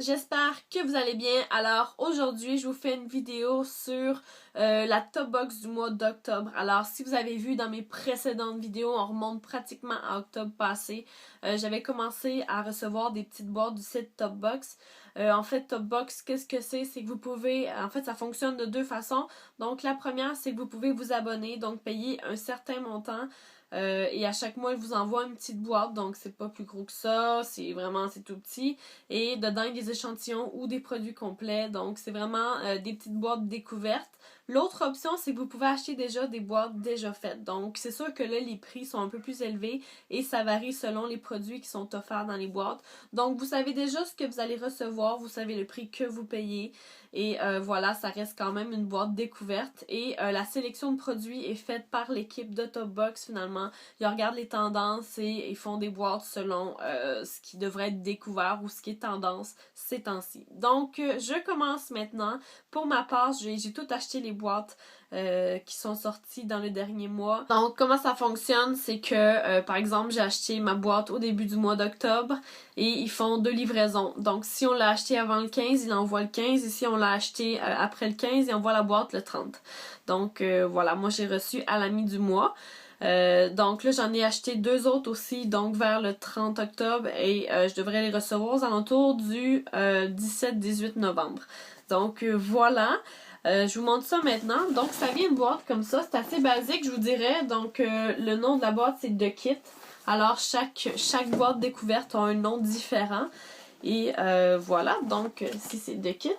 j'espère que vous allez bien. Alors aujourd'hui, je vous fais une vidéo sur la top box du mois d'octobre. Alors si vous avez vu dans mes précédentes vidéos, on remonte pratiquement à octobre passé. J'avais commencé à recevoir des petites boîtes du site Top Box. En fait, Top Box, qu'est-ce que c'est? C'est que vous pouvez, en fait, ça fonctionne de deux façons. Donc la première, c'est que vous pouvez vous abonner, donc payer un certain montant. Et à chaque mois, il vous envoie une petite boîte, donc c'est pas plus gros que ça, c'est tout petit. Et dedans, il y a des échantillons ou des produits complets, donc c'est vraiment des petites boîtes découvertes. L'autre option, c'est que vous pouvez acheter déjà des boîtes déjà faites. Donc c'est sûr que là, les prix sont un peu plus élevés et ça varie selon les produits qui sont offerts dans les boîtes. Donc vous savez déjà ce que vous allez recevoir, vous savez le prix que vous payez. Et voilà, ça reste quand même une boîte découverte. Et la sélection de produits est faite par l'équipe de Top Box finalement. Ils regardent les tendances et ils font des boîtes selon ce qui devrait être découvert ou ce qui est tendance ces temps-ci. Donc, je commence maintenant. Pour ma part, j'ai tout acheté les boîtes qui sont sorties dans le dernier mois. Donc, comment ça fonctionne, c'est que, par exemple, j'ai acheté ma boîte au début du mois d'octobre et ils font 2 livraisons. Donc, si on l'a acheté avant le 15, ils envoient le 15 et si on l'a acheté après le 15, ils envoient la boîte le 30. Donc, voilà, moi j'ai reçu à la mi du mois. Donc là, j'en ai acheté 2 autres aussi, donc vers le 30 octobre et je devrais les recevoir aux alentours du 17-18 novembre. Donc voilà, je vous montre ça maintenant. Donc ça vient une boîte comme ça, c'est assez basique je vous dirais. Donc le nom de la boîte c'est The Kit. Alors chaque boîte découverte a un nom différent. Et voilà, donc si c'est The Kit.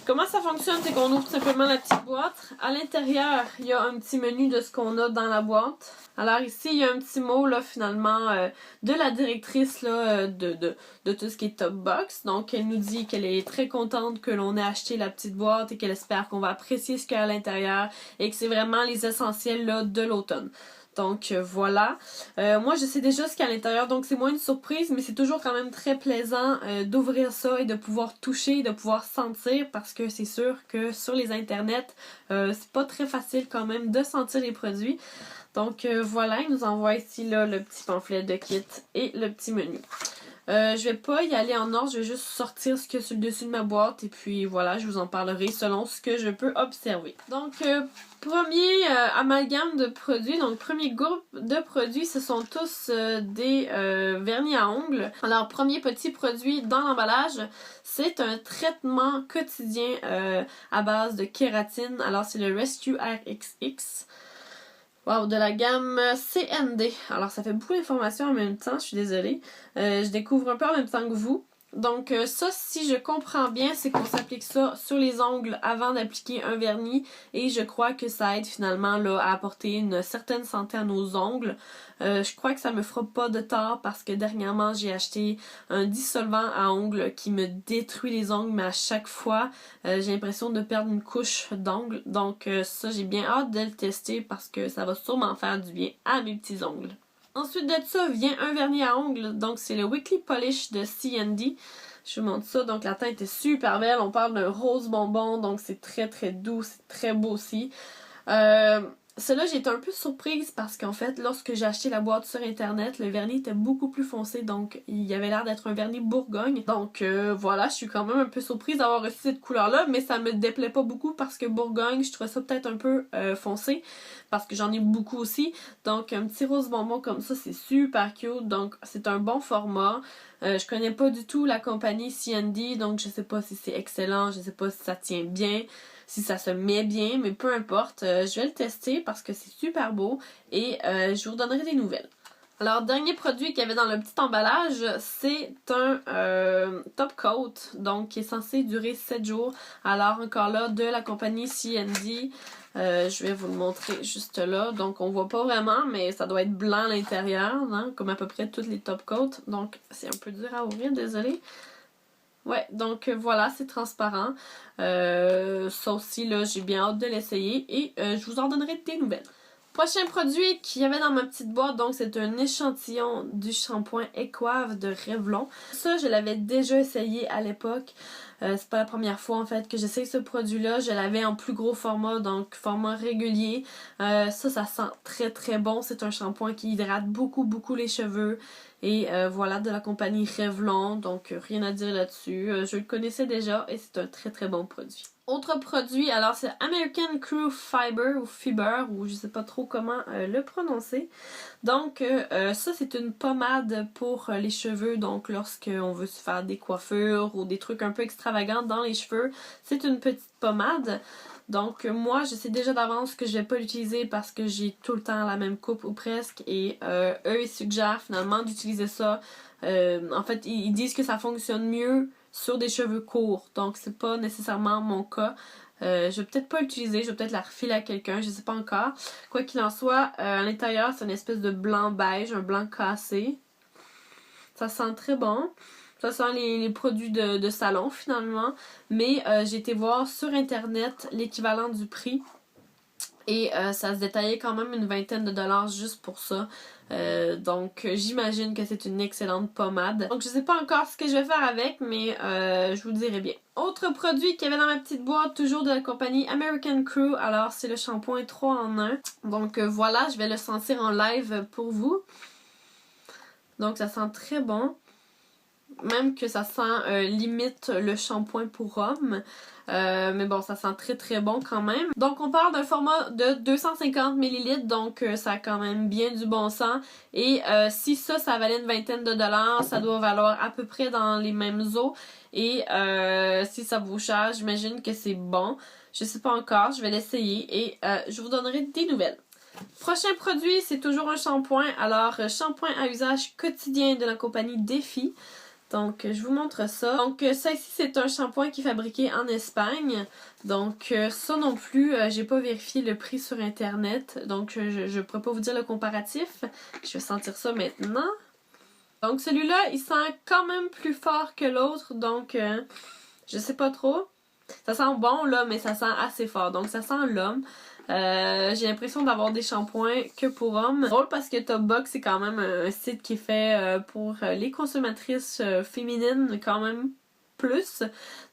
Comment ça fonctionne, c'est qu'on ouvre tout simplement la petite boîte. À l'intérieur, il y a un petit menu de ce qu'on a dans la boîte. Alors ici, il y a un petit mot là finalement de la directrice là, de tout ce qui est Top Box. Donc elle nous dit qu'elle est très contente que l'on ait acheté la petite boîte et qu'elle espère qu'on va apprécier ce qu'il y a à l'intérieur et que c'est vraiment les essentiels là, de l'automne. Donc voilà. Moi je sais déjà ce qu'il y a à l'intérieur, donc c'est moins une surprise, mais c'est toujours quand même très plaisant d'ouvrir ça et de pouvoir toucher, de pouvoir sentir, parce que c'est sûr que sur les internets, c'est pas très facile quand même de sentir les produits. Donc voilà, il nous envoie ici là, le petit pamphlet de kit et le petit menu. Je vais pas y aller en ordre, je vais juste sortir ce qu'il y a sur le dessus de ma boîte et puis voilà, je vous en parlerai selon ce que je peux observer. Donc premier amalgame de produits, donc premier groupe de produits, ce sont tous des vernis à ongles. Alors premier petit produit dans l'emballage, c'est un traitement quotidien à base de kératine. Alors c'est le Rescue RXX. Wow, de la gamme CND. Alors ça fait beaucoup d'informations en même temps, je suis désolée. Je découvre un peu en même temps que vous. Donc ça, si je comprends bien, c'est qu'on s'applique ça sur les ongles avant d'appliquer un vernis. Et je crois que ça aide finalement là, à apporter une certaine santé à nos ongles. Je crois que ça me fera pas de tort parce que dernièrement j'ai acheté un dissolvant à ongles qui me détruit les ongles, mais à chaque fois j'ai l'impression de perdre une couche d'ongles. Donc ça, j'ai bien hâte de le tester parce que ça va sûrement faire du bien à mes petits ongles. Ensuite de ça vient un vernis à ongles, donc c'est le Weekly Polish de CND. Je vous montre ça, donc la teinte est super belle, on parle d'un rose bonbon, donc c'est très très doux, c'est très beau aussi. Celle-là, j'ai été un peu surprise parce qu'en fait, lorsque j'ai acheté la boîte sur internet, le vernis était beaucoup plus foncé, donc il avait l'air d'être un vernis Bourgogne. Donc voilà, je suis quand même un peu surprise d'avoir reçu cette couleur-là, mais ça me déplaît pas beaucoup parce que Bourgogne, je trouvais ça peut-être un peu foncé, parce que j'en ai beaucoup aussi. Donc un petit rose bonbon comme ça, c'est super cute, donc c'est un bon format. Je connais pas du tout la compagnie CND, donc je sais pas si c'est excellent, je sais pas si ça tient bien, si ça se met bien, mais peu importe, je vais le tester parce que c'est super beau et je vous donnerai des nouvelles. Alors, dernier produit qu'il y avait dans le petit emballage, c'est un top coat, donc qui est censé durer 7 jours. Alors, encore là, de la compagnie CND. Je vais vous le montrer juste là. Donc, on voit pas vraiment, mais ça doit être blanc à l'intérieur, hein, comme à peu près toutes les top coats. Donc, c'est un peu dur à ouvrir, désolé. Ouais, donc voilà, c'est transparent. Ça aussi, là, j'ai bien hâte de l'essayer et je vous en donnerai des nouvelles. Prochain produit qu'il y avait dans ma petite boîte, donc c'est un échantillon du shampoing Equave de Revlon. Ça, je l'avais déjà essayé à l'époque. C'est pas la première fois en fait que j'essaie ce produit-là. Je l'avais en plus gros format, donc format régulier. Ça sent très très bon. C'est un shampoing qui hydrate beaucoup les cheveux. Et voilà, de la compagnie Revlon, donc rien à dire là-dessus. Je le connaissais déjà et c'est un très très bon produit. Autre produit, alors c'est American Crew Fiber ou Fiber, ou je sais pas trop comment le prononcer. Donc ça c'est une pommade pour les cheveux, donc lorsqu'on veut se faire des coiffures ou des trucs un peu extravagants dans les cheveux, c'est une petite pommade. Donc moi je sais déjà d'avance que je vais pas l'utiliser parce que j'ai tout le temps la même coupe ou presque, et eux ils suggèrent finalement d'utiliser ça. En fait ils disent que ça fonctionne mieux sur des cheveux courts, donc c'est pas nécessairement mon cas. Je vais peut-être pas l'utiliser, je vais peut-être la refiler à quelqu'un, je sais pas encore. Quoi qu'il en soit, à l'intérieur c'est une espèce de blanc beige, un blanc cassé. Ça sent très bon. Ça sent les produits de salon finalement. Mais j'ai été voir sur internet l'équivalent du prix. Et ça se détaillait quand même une vingtaine de dollars juste pour ça. Donc j'imagine que c'est une excellente pommade. Donc je sais pas encore ce que je vais faire avec, mais je vous dirai bien. Autre produit qu'il y avait dans ma petite boîte, toujours de la compagnie American Crew. Alors c'est le shampoing 3 en 1. Donc voilà, je vais le sentir en live pour vous. Donc ça sent très bon. Même que ça sent limite le shampoing pour homme. Mais bon, ça sent très très bon quand même. Donc on parle d'un format de 250 ml, donc ça a quand même bien du bon sens. Et si ça valait une vingtaine de dollars, ça doit valoir à peu près dans les mêmes eaux. Et si ça vaut cher, j'imagine que c'est bon. Je sais pas encore, je vais l'essayer et je vous donnerai des nouvelles. Prochain produit, c'est toujours un shampoing. Alors, shampoing à usage quotidien de la compagnie Defi. Donc, je vous montre ça. Donc, ça ici, c'est un shampoing qui est fabriqué en Espagne. Donc, ça non plus, j'ai pas vérifié le prix sur Internet. Donc, je pourrais pas vous dire le comparatif. Je vais sentir ça maintenant. Donc, celui-là, il sent quand même plus fort que l'autre. Donc, je sais pas trop. Ça sent bon, là, mais ça sent assez fort. Donc, ça sent l'homme. J'ai l'impression d'avoir des shampoings que pour hommes. C'est drôle parce que Topbox c'est quand même un site qui est fait pour les consommatrices féminines quand même plus.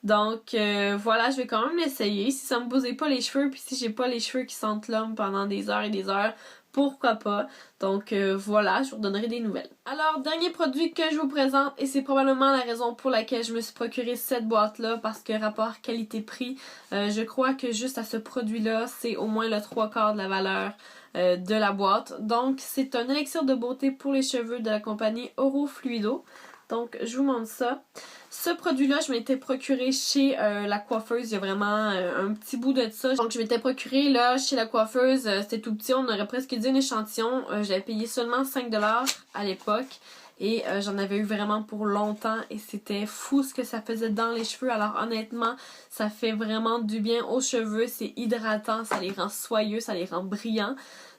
Donc voilà, je vais quand même l'essayer. Si ça me bousille pas les cheveux, puis si j'ai pas les cheveux qui sentent l'homme pendant des heures et des heures, pourquoi pas. Donc voilà, je vous donnerai des nouvelles. Alors, dernier produit que je vous présente, et c'est probablement la raison pour laquelle je me suis procuré cette boîte-là, parce que rapport qualité-prix, je crois que juste à ce produit-là, c'est au moins le 3/4 de la valeur de la boîte. Donc, c'est un élixir de beauté pour les cheveux de la compagnie Oro Fluido. Donc, je vous montre ça. Ce produit-là, je m'étais procuré chez la coiffeuse il y a vraiment un petit bout de ça. Donc, je m'étais procuré là chez la coiffeuse. C'était tout petit, on aurait presque dit un échantillon. J'avais payé seulement 5$ à l'époque. Et j'en avais eu vraiment pour longtemps et c'était fou ce que ça faisait dans les cheveux. Alors honnêtement, ça fait vraiment du bien aux cheveux. C'est hydratant, ça les rend soyeux, ça les rend brillants.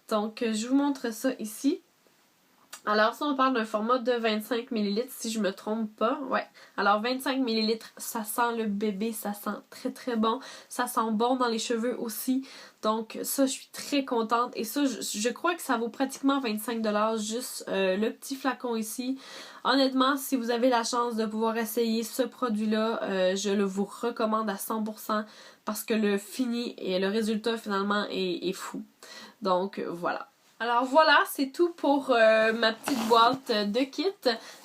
Donc, je vous montre ça ici. Alors ça, on parle d'un format de 25 ml si je me trompe pas. Ouais. Alors 25 ml, ça sent le bébé, ça sent très très bon. Ça sent bon dans les cheveux aussi. Donc ça, je suis très contente. Et ça, je crois que ça vaut pratiquement 25$ juste le petit flacon ici. Honnêtement, si vous avez la chance de pouvoir essayer ce produit-là, je le vous recommande à 100% parce que le fini et le résultat finalement est fou. Donc voilà. Alors voilà, c'est tout pour ma petite boîte de kit.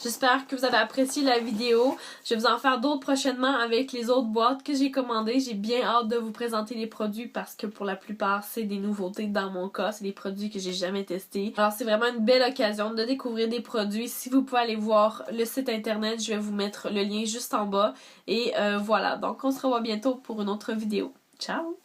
J'espère que vous avez apprécié la vidéo. Je vais vous en faire d'autres prochainement avec les autres boîtes que j'ai commandées. J'ai bien hâte de vous présenter les produits parce que pour la plupart, c'est des nouveautés dans mon cas. C'est des produits que j'ai jamais testés. Alors c'est vraiment une belle occasion de découvrir des produits. Si vous pouvez aller voir le site internet, je vais vous mettre le lien juste en bas. Et voilà, donc on se revoit bientôt pour une autre vidéo. Ciao!